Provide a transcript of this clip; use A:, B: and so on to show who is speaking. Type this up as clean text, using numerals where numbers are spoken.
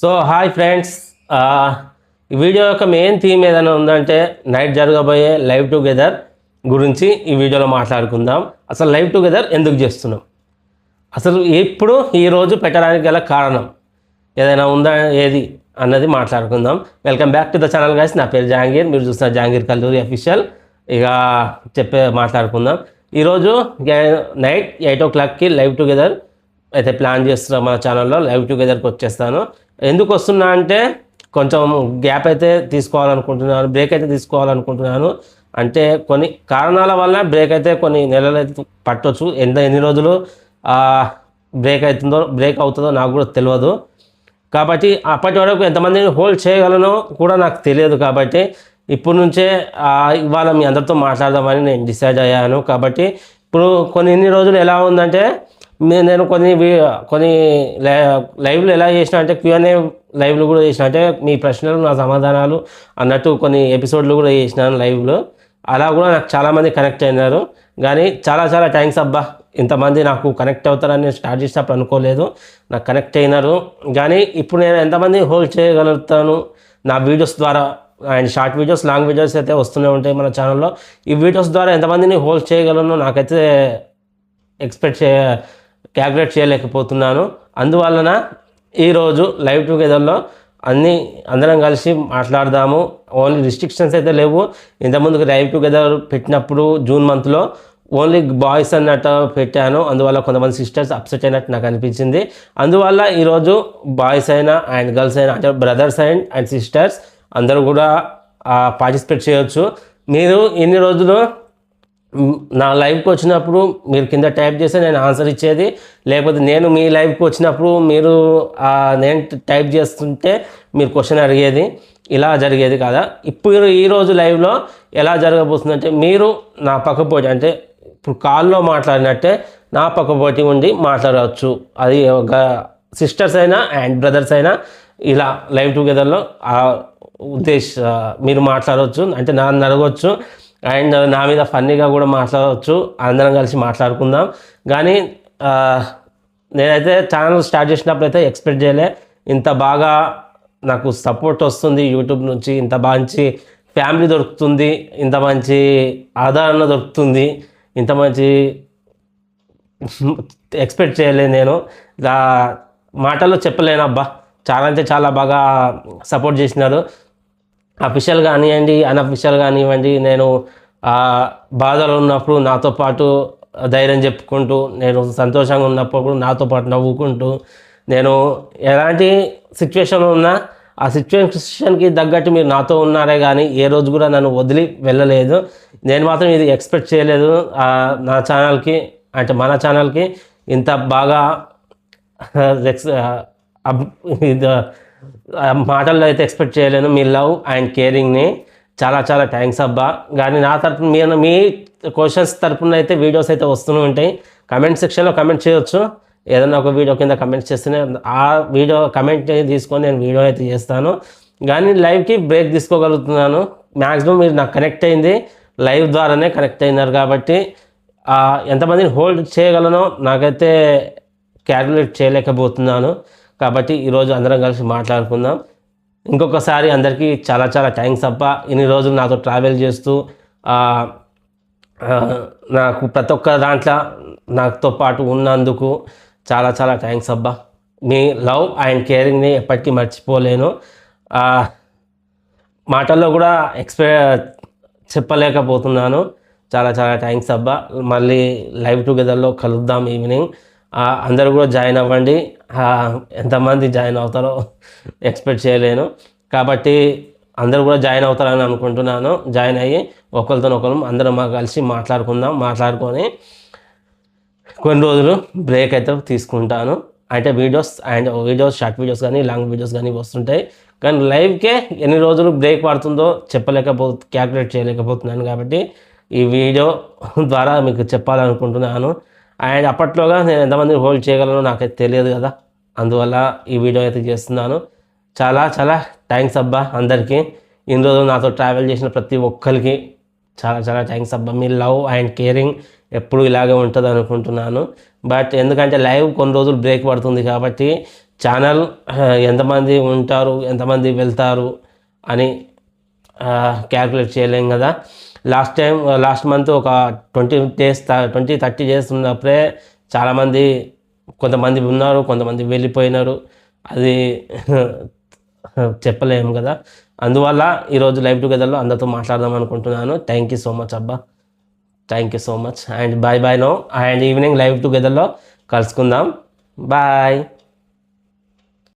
A: So hi friends, ఈ video యొక్క main theme ఏదైనా ఉందంటే నైట్ జరగబోయే లైవ్ టుగెదర్ గురించి ఈ వీడియోలో మాట్లాడుకుందాం. అసలు లైవ్ టుగెదర్ ఎందుకు చేస్తున్నాం, అసలు ఇప్పుడు ఈరోజు పెట్టడానికి గల కారణం ఏదైనా ఉందా ఏది అన్నది మాట్లాడుకుందాం. Welcome back to the channel guys. నా పేరు జహాంగీర్, మీరు చూస్తున్న జహాంగీర్ కల్లూరి అఫీషియల్. ఇక మాట్లాడుకుందాం. ఈరోజు నైట్ 8 o'clockకి లైవ్ టుగెదర్ అయితే ప్లాన్ చేస్తున్నాం. మన ఛానల్లో లైవ్ టుగెదర్కి వచ్చేస్తాను. ఎందుకు వస్తున్నా అంటే కొంచెం గ్యాప్ అయితే తీసుకోవాలనుకుంటున్నాను, బ్రేక్ అయితే తీసుకోవాలనుకుంటున్నాను. అంటే కొన్ని కారణాల వల్ల బ్రేక్ అయితే కొన్ని నెలలు అయితే పట్టవచ్చు. ఎన్ని రోజులు బ్రేక్ అవుతుందో నాకు కూడా తెలియదు. కాబట్టి అప్పటి వరకు ఎంతమందిని హోల్డ్ చేయగలనో కూడా నాకు తెలియదు. కాబట్టి ఇప్పటి నుంచే ఇవాళ మీ అందరితో మాట్లాడదామని నేను డిసైడ్ అయ్యాను. కాబట్టి ఇప్పుడు ఇన్ని రోజులు ఎలా ఉందంటే నేను కొన్ని లైవ్లు ఎలా చేసిన అంటే Q&A లైవ్లు కూడా చేసిన, అంటే మీ ప్రశ్నలు నా సమాధానాలు అన్నట్టు కొన్ని ఎపిసోడ్లు కూడా చేసినాను లైవ్లో. అలా కూడా నాకు చాలామంది కనెక్ట్ అయినారు. కానీ చాలా చాలా థ్యాంక్స్ అబ్బా, ఇంతమంది నాకు కనెక్ట్ అవుతారని నేను స్టార్ట్ చేసినప్పుడు అనుకోలేదు. నాకు కనెక్ట్ అయినారు. కానీ ఇప్పుడు నేను ఎంతమంది హోల్డ్ చేయగలుగుతాను నా వీడియోస్ ద్వారా, and short videos, long videos అయితే వస్తూనే ఉంటాయి మన ఛానల్లో. ఈ వీడియోస్ ద్వారా ఎంతమందిని హోల్డ్ చేయగలను నాకైతే క్యాల్కులేట్ చేయలేకపోతున్నాను. అందువలన ఈరోజు లైవ్ టుగెదర్లో అందరం కలిసి మాట్లాడదాము. ఓన్లీ రిస్ట్రిక్షన్స్ అయితే లేవు. ఇంతకుముందుకు లైవ్ టుగెదర్ పెట్టినప్పుడు జూన్ మంత్లో ఓన్లీ బాయ్స్ అన్నట్టు పెట్టాను. అందువల్ల కొంతమంది సిస్టర్స్ అప్సెట్ అయినట్టు నాకు అనిపించింది. అందువల్ల ఈరోజు బాయ్స్ అయినా అండ్ గర్ల్స్ అయినా, అంటే బ్రదర్స్ అండ్ సిస్టర్స్ అందరూ కూడా పార్టిసిపేట్ చేయొచ్చు. మీరు ఇన్ని రోజులు నా లైవ్కి వచ్చినప్పుడు మీరు కింద టైప్ చేస్తే నేను ఆన్సర్ ఇచ్చేది, లేకపోతే నేను మీ లైవ్కి వచ్చినప్పుడు నేను టైప్ చేస్తుంటే మీరు క్వశ్చన్ అడిగేది. ఇలా జరిగేది కదా. ఇప్పుడు ఈరోజు లైవ్లో ఎలా జరగబోతుందంటే మీరు నా పక్కపోటి, అంటే ఇప్పుడు కాల్లో మాట్లాడినట్టే నా పక్కపోటి ఉండి మాట్లాడవచ్చు. అది ఒక సిస్టర్స్ అయినా అండ్ బ్రదర్స్ అయినా ఇలా లైవ్ టుగెదర్లో మీరు మాట్లాడవచ్చు, అంటే నన్ను అడగవచ్చు అండ్ నా మీద ఫన్నీగా కూడా మాట్లాడవచ్చు. అందరం కలిసి మాట్లాడుకుందాం. కానీ నేనైతే ఛానల్ స్టార్ట్ చేసినప్పుడు అయితే ఎక్స్పెక్ట్ చేయలే ఇంత బాగా నాకు సపోర్ట్ వస్తుంది యూట్యూబ్ నుంచి, ఇంత మంచి ఫ్యామిలీ దొరుకుతుంది, ఇంత మంచి ఆదరణ దొరుకుతుంది, ఇంత మంచి ఎక్స్పెక్ట్ చేయలేదు నేను. మాటల్లో చెప్పలేను అబ్బా. చాలా అంటే చాలా బాగా సపోర్ట్ చేసినారు. అఫీషియల్ కానివ్వండి, అన్అఫీషియల్ కానివ్వండి, నేను బాధలు ఉన్నప్పుడు నాతో పాటు ధైర్యం చెప్పుకుంటూ, నేను సంతోషంగా ఉన్నప్పుడు కూడా నాతో పాటు నవ్వుకుంటూ, నేను ఎలాంటి సిచ్యువేషన్ ఉన్నా ఆ సిచ్యువేషన్కి తగ్గట్టు మీరు నాతో ఉన్నారే కానీ ఏ రోజు కూడా నన్ను వదిలి వెళ్ళలేదు. నేను మాత్రం ఇది ఎక్స్పెక్ట్ చేయలేదు. నా ఛానల్కి, అంటే మన ఛానల్కి ఇంత బాగా మాటల్లో అయితే ఎక్స్పెక్ట్ చేయలేను. మీ లవ్ అండ్ కేరింగ్ని చాలా చాలా థ్యాంక్స్ అబ్బా. కానీ నా తరపున మీ క్వశ్చన్స్ తరపున అయితే వీడియోస్ అయితే వస్తూనే ఉంటాయి. కమెంట్ సెక్షన్లో కమెంట్ చేయొచ్చు. ఏదైనా ఒక వీడియో కింద కమెంట్ చేస్తేనే ఆ వీడియో కమెంట్ తీసుకొని నేను వీడియో అయితే చేస్తాను. కానీ లైవ్కి బ్రేక్ తీసుకోగలుగుతున్నాను. మ్యాక్సిమం మీరు నాకు కనెక్ట్ అయింది లైవ్ ద్వారానే కనెక్ట్ అయినారు. కాబట్టి ఎంతమందిని హోల్డ్ చేయగలనో నాకైతే క్యాల్కులేట్ చేయలేకపోతున్నాను. కాబట్టి ఈరోజు అందరం కలిసి మాట్లాడుకుందాం. ఇంకొకసారి అందరికీ చాలా చాలా థ్యాంక్స్ అబ్బా. ఇన్ని రోజులు నాతో ట్రావెల్ చేస్తూ నాకు ప్రతి ఒక్క దాంట్లో నాతో పాటు ఉన్నందుకు చాలా చాలా థ్యాంక్స్ అబ్బా. మీ లవ్ అండ్ కేరింగ్ని ఎప్పటికీ మర్చిపోలేను. మాటల్లో కూడా చెప్పలేకపోతున్నాను. చాలా చాలా థ్యాంక్స్ అబ్బా. మళ్ళీ లైవ్ టుగెదర్లో కలుద్దాం ఈవినింగ్. అందరూ కూడా జాయిన్ అవ్వండి. ఎంతమంది జాయిన్ అవుతారో ఎక్స్పెక్ట్ చేయలేను. కాబట్టి అందరూ కూడా జాయిన్ అవుతారని అనుకుంటున్నాను. జాయిన్ అయ్యి ఒకరితో అందరం కలిసి మాట్లాడుకొని కొన్ని రోజులు బ్రేక్ అయితే తీసుకుంటాను. అంటే వీడియోస్ షార్ట్ వీడియోస్ కానీ లాంగ్ వీడియోస్ కానీ వస్తుంటాయి. కానీ లైవ్కే ఎన్ని రోజులు బ్రేక్ పడుతుందో క్యాల్కులేట్ చేయలేకపోతున్నాను. కాబట్టి ఈ వీడియో ద్వారా మీకు చెప్పాలనుకుంటున్నాను. అండ్ అప్పట్లోగా నేను ఎంతమందిని హోల్డ్ చేయగలను నాకైతే తెలియదు కదా. అందువల్ల ఈ వీడియో అయితే చేస్తున్నాను. చాలా చాలా థ్యాంక్స్ అబ్బా అందరికీ. ఇన్ని రోజులు నాతో ట్రావెల్ చేసిన ప్రతి ఒక్కరికి చాలా చాలా థ్యాంక్స్ అబ్బా. మీ లవ్ అండ్ కేరింగ్ ఎప్పుడు ఇలాగే ఉంటుంది అనుకుంటున్నాను. బట్ ఎందుకంటే లైవ్ కొన్ని రోజులు బ్రేక్ పడుతుంది కాబట్టి ఛానల్ ఎంతమంది ఉంటారు, ఎంతమంది వెళ్తారు అని క్యాల్కులేట్ చేయలేం కదా. లాస్ట్ మంత్ ఒక 20-30 డేస్ ఉన్నప్పుడే చాలామంది, కొంతమంది ఉన్నారు, కొంతమంది వెళ్ళిపోయినారు. అది చెప్పలేము కదా. అందువల్ల ఈరోజు లైవ్ టుగెదర్లో అందరితో మాట్లాడదాం అనుకుంటున్నాను. థ్యాంక్ యూ సో మచ్ అబ్బా, thank you so much and bye నో. అండ్ ఈవినింగ్ లైవ్ టుగెదర్లో కలుసుకుందాం. బాయ్.